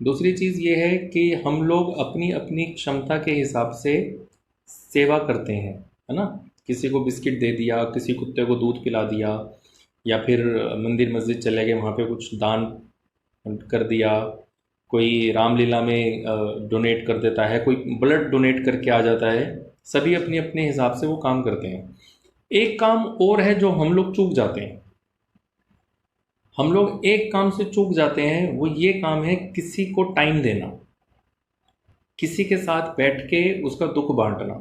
दूसरी चीज़ ये है कि हम लोग अपनी अपनी क्षमता के हिसाब से सेवा करते हैं, है ना। किसी को बिस्किट दे दिया, किसी कुत्ते को दूध पिला दिया, या फिर मंदिर मस्जिद चले गए, वहाँ पे कुछ दान कर दिया। कोई रामलीला में डोनेट कर देता है, कोई ब्लड डोनेट करके आ जाता है। सभी अपने अपने हिसाब से वो काम करते हैं। एक काम और है जो हम लोग चूक जाते हैं। हम लोग एक काम से चूक जाते हैं, वो ये काम है किसी को टाइम देना, किसी के साथ बैठ के उसका दुख बांटना।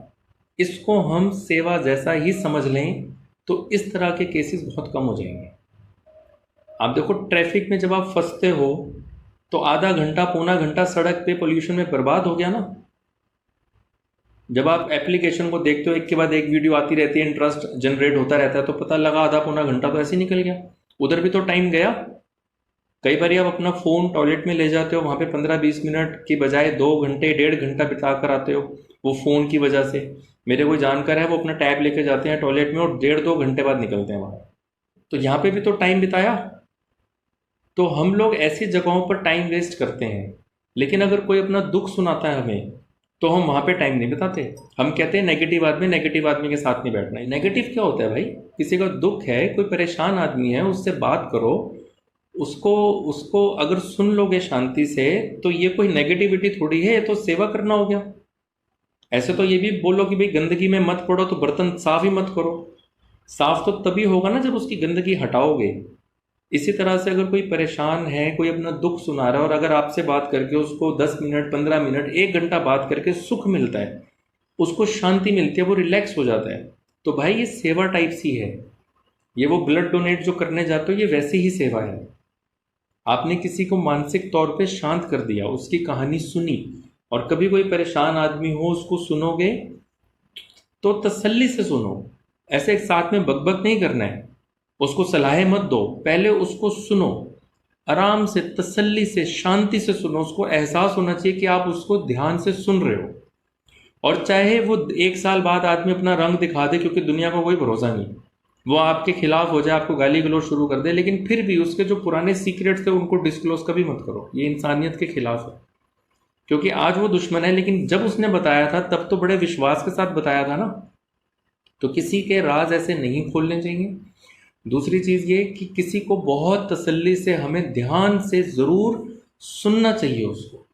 इसको हम सेवा जैसा ही समझ लें तो इस तरह के केसेस बहुत कम हो जाएंगे। आप देखो, ट्रैफिक में जब आप फंसते हो तो आधा घंटा पौना घंटा सड़क पे पोल्यूशन में बर्बाद हो गया ना। जब आप एप्लीकेशन को देखते हो, एक के बाद एक वीडियो आती रहती है, इंटरेस्ट जनरेट होता रहता है, तो पता लगा आधा पौना घंटा तो ऐसे ही निकल गया। उधर भी तो टाइम गया। कई बार आप अपना फ़ोन टॉयलेट में ले जाते हो, वहाँ पे 15-20 मिनट की बजाय 2 घंटे 1.5 घंटा बिता कर आते हो, वो फ़ोन की वजह से। मेरे कोई जानकार है, वो अपना टैब लेके जाते हैं टॉयलेट में और 1.5-2 घंटे बाद निकलते हैं वहाँ। तो यहाँ पे भी तो टाइम बिताया। तो हम लोग ऐसी जगहों पर टाइम वेस्ट करते हैं। लेकिन अगर कोई अपना दुख सुनाता है हमें, तो हम वहाँ पे टाइम नहीं बिताते। हम कहते हैं नेगेटिव आदमी के साथ नहीं बैठना है। नेगेटिव क्या होता है भाई? किसी का दुख है, कोई परेशान आदमी है, उससे बात करो। उसको उसको अगर सुन लोगे शांति से, तो ये कोई नेगेटिविटी थोड़ी है, ये तो सेवा करना हो गया। ऐसे तो ये भी बोलो कि भाई गंदगी में मत पड़ो तो बर्तन साफ ही मत करो। साफ तो तभी होगा ना जब उसकी गंदगी हटाओगे। इसी तरह से अगर कोई परेशान है, कोई अपना दुख सुना रहा है, और अगर आपसे बात करके उसको 10 मिनट 15 मिनट 1 घंटा बात करके सुख मिलता है, उसको शांति मिलती है, वो रिलैक्स हो जाता है, तो भाई ये सेवा टाइप सी है। ये वो ब्लड डोनेट जो करने जाते हो, ये वैसी ही सेवा है। आपने किसी को मानसिक तौर पे शांत कर दिया, उसकी कहानी सुनी। और कभी कोई परेशान आदमी हो, उसको सुनोगे तो तसल्ली से सुनो। ऐसे एक साथ में बकबक नहीं करना है। उसको सलाहें मत दो, पहले उसको सुनो। आराम से, तसल्ली से, शांति से सुनो। उसको एहसास होना चाहिए कि आप उसको ध्यान से सुन रहे हो। और चाहे वो 1 साल बाद आदमी अपना रंग दिखा दे, क्योंकि दुनिया का कोई भरोसा नहीं, वो आपके खिलाफ हो जाए, आपको गाली गलौज शुरू कर दे, लेकिन फिर भी उसके जो पुराने सीक्रेट्स थे उनको डिस्क्लोज कभी मत करो। ये इंसानियत के खिलाफ है। क्योंकि आज वो दुश्मन है, लेकिन जब उसने बताया था तब तो बड़े विश्वास के साथ बताया था ना। तो किसी के राज ऐसे नहीं खोलने चाहिए। दूसरी चीज़ ये कि किसी को बहुत तसल्ली से, हमें ध्यान से ज़रूर सुनना चाहिए, उसको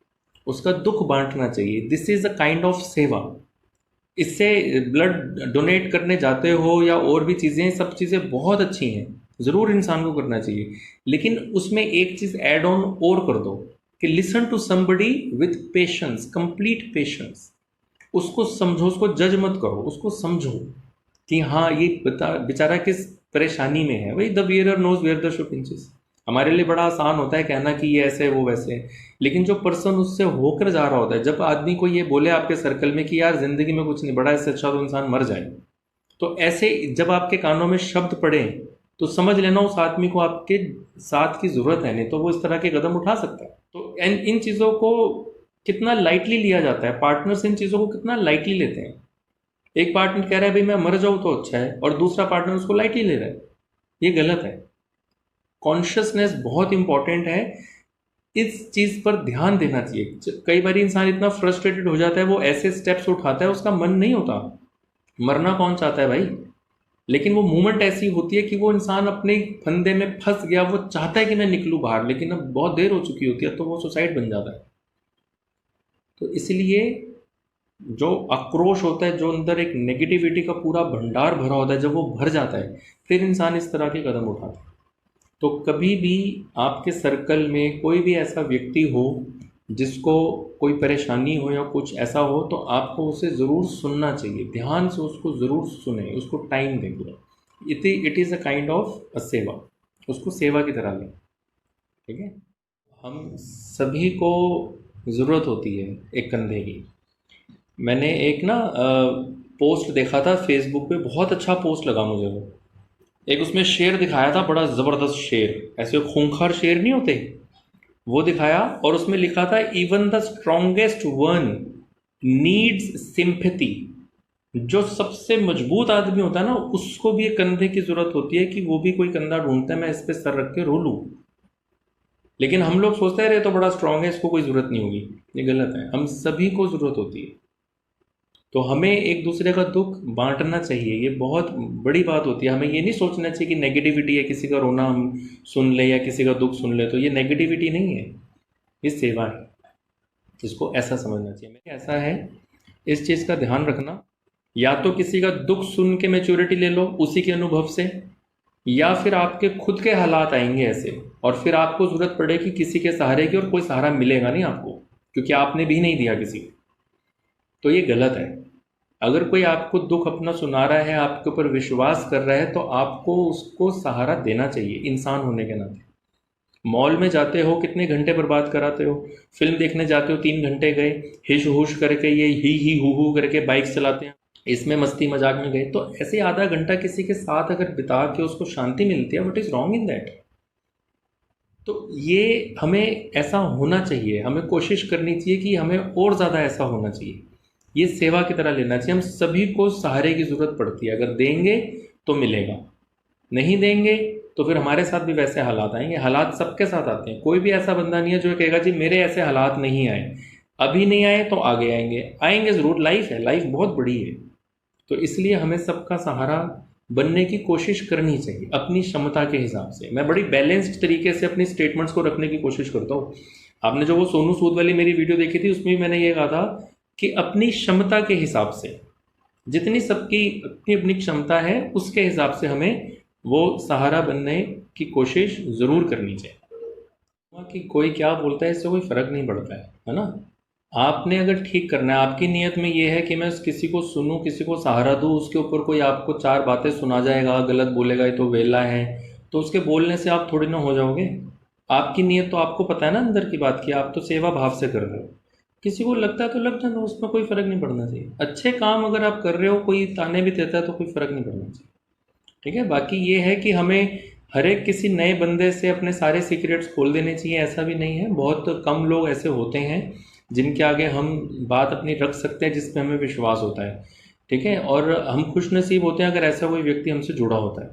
उसका दुख बांटना चाहिए। This is a kind of सेवा। इससे ब्लड डोनेट करने जाते हो या और भी चीज़ें, सब चीज़ें बहुत अच्छी हैं, ज़रूर इंसान को करना चाहिए। लेकिन उसमें एक चीज़ ऐड ऑन और कर दो कि listen to somebody with patience, complete patience. उसको समझो, उसको जज मत करो, उसको समझो कि हाँ, ये बेचारा किस परेशानी में है। वही the wearer knows where the shoe pinches. हमारे लिए बड़ा आसान होता है कहना कि ये ऐसे है, वो वैसे है। लेकिन जो पर्सन उससे होकर जा रहा होता है, जब आदमी को ये बोले आपके सर्कल में कि यार जिंदगी में कुछ नहीं बड़ा, इससे अच्छा तो इंसान मर जाए, तो ऐसे जब आपके कानों में शब्द पड़े, तो समझ लेना उस आदमी को आपके साथ की जरूरत है, नहीं तो वो इस तरह के कदम उठा सकता है। तो इन चीज़ों को कितना लाइटली लिया जाता है। पार्टनर्स इन चीज़ों को कितना लाइटली लेते हैं। एक पार्टनर कह रहा है भाई मैं मर जाऊं तो अच्छा है, और दूसरा पार्टनर उसको लाइटली ले रहा है। ये गलत है। कॉन्शियसनेस बहुत इंपॉर्टेंट है। इस चीज़ पर ध्यान देना चाहिए। कई बार इंसान इतना फ्रस्ट्रेटेड हो जाता है, वो ऐसे स्टेप्स उठाता है, उसका मन नहीं होता। मरना कौन चाहता है भाई? लेकिन वो मूवमेंट ऐसी होती है कि वो इंसान अपने फंदे में फंस गया, वो चाहता है कि मैं निकलूं बाहर, लेकिन अब बहुत देर हो चुकी होती है, तो वो सुसाइड बन जाता है। तो इसलिए जो आक्रोश होता है, जो अंदर एक नेगेटिविटी का पूरा भंडार भरा होता है, जब वो भर जाता है, फिर इंसान इस तरह के कदम उठाता है। तो कभी भी आपके सर्कल में कोई भी ऐसा व्यक्ति हो जिसको कोई परेशानी हो या कुछ ऐसा हो, तो आपको उसे ज़रूर सुनना चाहिए। ध्यान से उसको ज़रूर सुने, उसको टाइम देंगे। It is a kind of a सेवा। उसको सेवा की तरह लें। ठीक है। हम सभी को ज़रूरत होती है एक कंधे की। मैंने एक ना पोस्ट देखा था फेसबुक पे, बहुत अच्छा पोस्ट लगा मुझे वो। एक उसमें शेर दिखाया था, बड़ा ज़बरदस्त शेर, ऐसे खूंखार शेर नहीं होते, वो दिखाया। और उसमें लिखा था even the strongest one needs sympathy. जो सबसे मजबूत आदमी होता है ना, उसको भी एक कंधे की ज़रूरत होती है, कि वो भी कोई कंधा ढूंढता है, मैं इस पे सर रख के रो लूँ। लेकिन हम लोग सोचते रहे तो बड़ा स्ट्रांग है, इसको कोई ज़रूरत नहीं होगी। ये गलत है, हम सभी को ज़रूरत होती है। तो हमें एक दूसरे का दुख बांटना चाहिए, ये बहुत बड़ी बात होती है। हमें ये नहीं सोचना चाहिए कि नेगेटिविटी है, किसी का रोना हम सुन ले या किसी का दुख सुन ले, तो ये नेगेटिविटी नहीं है, ये सेवा है। इसको ऐसा समझना चाहिए। मैं ऐसा है, इस चीज़ का ध्यान रखना, या तो किसी का दुख सुन के मैच्योरिटी ले लो उसी के अनुभव से, या फिर आपके खुद के हालात आएंगे ऐसे और फिर आपको ज़रूरत पड़ेगी किसी के सहारे की, और कोई सहारा मिलेगा नहीं आपको, क्योंकि आपने भी नहीं दिया किसी को। तो ये गलत है। अगर कोई आपको दुख अपना सुना रहा है, आपके ऊपर विश्वास कर रहा है, तो आपको उसको सहारा देना चाहिए इंसान होने के नाते। मॉल में जाते हो, कितने घंटे बर्बाद कराते हो, फिल्म देखने जाते हो 3 घंटे गए, हिश हुश करके ये ही हु हु करके बाइक चलाते हैं, इसमें मस्ती मजाक में गए, तो ऐसे आधा घंटा किसी के साथ अगर बिता के उसको शांति मिलती है, what is wrong in that? तो ये हमें ऐसा होना चाहिए, हमें कोशिश करनी चाहिए कि हमें और ज़्यादा ऐसा होना चाहिए। ये सेवा की तरह लेना चाहिए। हम सभी को सहारे की ज़रूरत पड़ती है, अगर देंगे तो मिलेगा, नहीं देंगे तो फिर हमारे साथ भी वैसे हालात आएंगे। हालात सबके साथ आते हैं, कोई भी ऐसा बंदा नहीं है जो कहेगा जी मेरे ऐसे हालात नहीं आए, अभी नहीं आए तो आगे आएंगे, आएंगे ज़रूर। लाइफ है, लाइफ बहुत बड़ी है। तो इसलिए हमें सबका सहारा बनने की कोशिश करनी चाहिए अपनी क्षमता के हिसाब से। मैं बड़ी बैलेंस्ड तरीके से अपनी स्टेटमेंट्स को रखने की कोशिश करता हूँ। आपने जो वो सोनू सूद वाली मेरी वीडियो देखी थी, उसमें भी मैंने ये कहा था कि अपनी क्षमता के हिसाब से, जितनी सबकी अपनी अपनी क्षमता है उसके हिसाब से हमें वो सहारा बनने की कोशिश ज़रूर करनी चाहिए। कि कोई क्या बोलता है इससे कोई फ़र्क नहीं पड़ता है ना। आपने अगर ठीक करना है, आपकी नीयत में ये है कि मैं किसी को सुनूं, किसी को सहारा दूं, उसके ऊपर कोई आपको 4 बातें सुना जाएगा, गलत बोलेगा, ये तो वेला है, तो उसके बोलने से आप थोड़ी ना हो जाओगे। आपकी नीयत तो आपको पता है ना अंदर की बात की, आप तो सेवा भाव से कर रहे हो। किसी को लगता है तो लग जाना, उसमें कोई फ़र्क नहीं पड़ना चाहिए। अच्छे काम अगर आप कर रहे हो, कोई ताने भी देता है तो कोई फ़र्क नहीं पड़ना चाहिए, ठीक है। बाकी ये है कि हमें हर एक किसी नए बंदे से अपने सारे सीक्रेट्स खोल देने चाहिए, ऐसा भी नहीं है। बहुत कम लोग ऐसे होते हैं जिनके आगे हम बात अपनी रख सकते हैं, जिसमें हमें विश्वास होता है, ठीक है। और हम खुश नसीब होते हैं अगर ऐसा कोई व्यक्ति हमसे जुड़ा होता है।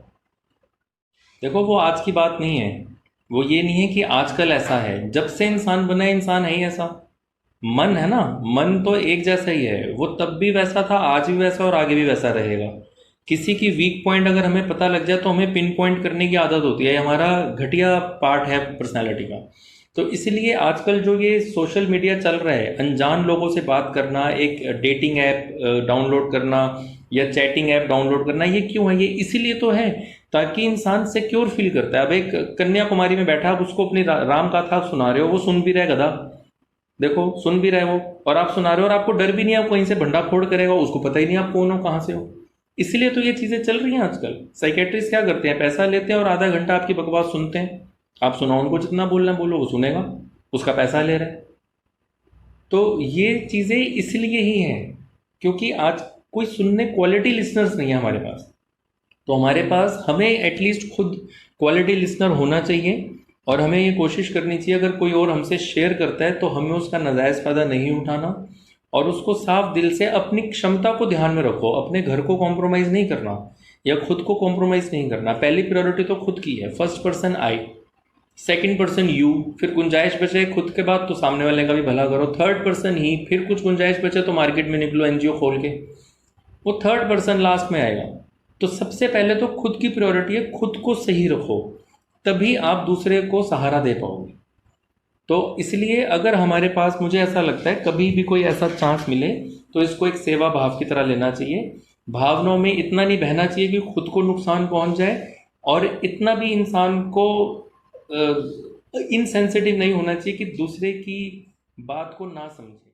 देखो, वो आज की बात नहीं है, वो ये नहीं है कि आजकल ऐसा है, जब से इंसान बना है इंसान है ही ऐसा। मन है ना, मन तो एक जैसा ही है, वो तब भी वैसा था, आज भी वैसा और आगे भी वैसा रहेगा। किसी की वीक पॉइंट अगर हमें पता लग जाए तो हमें पिन पॉइंट करने की आदत होती है, हमारा घटिया पार्ट है पर्सनैलिटी का। तो इसलिए आजकल जो ये सोशल मीडिया चल रहा है, अनजान लोगों से बात करना, एक डेटिंग ऐप डाउनलोड करना या चैटिंग ऐप डाउनलोड करना, ये क्यों है? ये इसीलिए तो है ताकि इंसान सिक्योर फील करता है। अब एक कन्याकुमारी में बैठा, आप उसको अपनी राम कथा सुना रहे हो, वो सुन भी रहा है, गधा देखो सुन भी रहे हो, और आप सुना रहे हो और आपको डर भी नहीं है कहीं से भंडाफोड़ करेगा, उसको पता ही नहीं आप कौन हो, कहाँ से हो। इसलिए तो ये चीज़ें चल रही हैं आजकल। साइकेट्रिस्ट क्या करते हैं, पैसा लेते हैं और आधा घंटा आपकी बकवास सुनते हैं। आप सुनाओ उनको, जितना बोलना बोलो, वो सुनेगा, उसका पैसा ले रहे हैं। तो ये चीज़ें इसलिए ही हैं क्योंकि आज कोई सुनने क्वालिटी लिसनर्स नहीं है हमारे पास। तो हमारे पास, हमें एटलीस्ट खुद क्वालिटी लिसनर होना चाहिए, और हमें ये कोशिश करनी चाहिए अगर कोई और हमसे शेयर करता है तो हमें उसका नाजायज़ फ़ायदा नहीं उठाना, और उसको साफ दिल से अपनी क्षमता को ध्यान में रखो। अपने घर को कॉम्प्रोमाइज़ नहीं करना या खुद को कॉम्प्रोमाइज़ नहीं करना। पहली प्रायोरिटी तो खुद की है, first person I, second person you, फिर गुंजाइश बचे खुद के बाद तो सामने वाले का भी भला करो, थर्ड पर्सन ही, फिर कुछ गुंजाइश बचे तो मार्केट में निकलो एनजीओ खोल के, वो थर्ड पर्सन लास्ट में आएगा। तो सबसे पहले तो खुद की प्रायोरिटी है, खुद को सही रखो, तभी आप दूसरे को सहारा दे पाओगे। तो इसलिए अगर हमारे पास, मुझे ऐसा लगता है, कभी भी कोई ऐसा चांस मिले तो इसको एक सेवा भाव की तरह लेना चाहिए। भावनाओं में इतना नहीं बहना चाहिए कि खुद को नुकसान पहुंच जाए, और इतना भी इंसान को इनसेंसिटिव नहीं होना चाहिए कि दूसरे की बात को ना समझे।